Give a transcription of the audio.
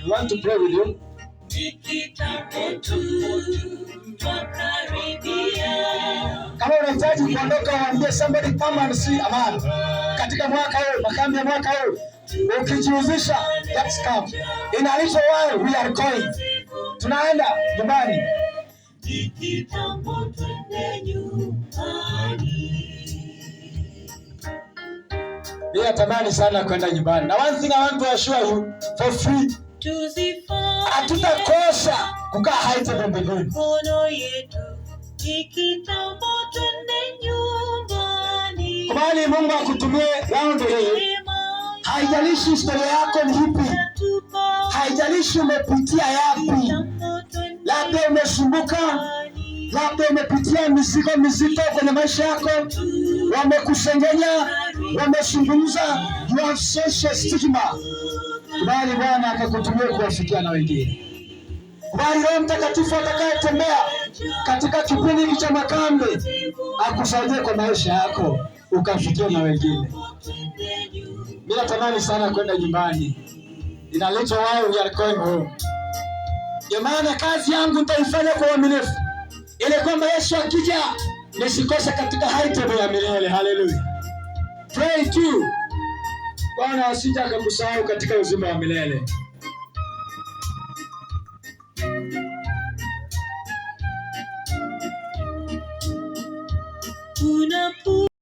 We want to pray with you. Kama unahitaji kuondoka, waambie somebody come and see a man. Katika mwaka huu, makambi ya mwaka huu, ukijihusisha, let's come. In a little while we are going. Tunaenda nyumbani. Mimi natamani sana kwenda nyumbani. Na one thing I want to assure you for free. Hatutakosa kukaa haitebo mbinguni. Kubali Mungu akutumie round hii. Haijalishi historia yako ni ipi. Haijalishi umepitia yapi. Labda umesumbuka. Labda umepitia mizigo mizito kwenye maisha yako. Wamekusengenya, wamezungumza, you have social stigma. Kubali Bwana akakutumia kuwafikia na wengine. Kubali Roho Mtakatifu atakayetembea katika kipindi hiki cha makambi akusaidie kwa maisha yako ukafikia na wengine. Mimi natamani sana kwenda nyumbani. In a little while we are going home. Jamani, kazi yangu nitaifanya kwa uaminifu ili kwamba Yesu akija nisikose katika haitebo ya milele. Hallelujah. Pray too. Bwana asije akakusahau katika uzima wa milele.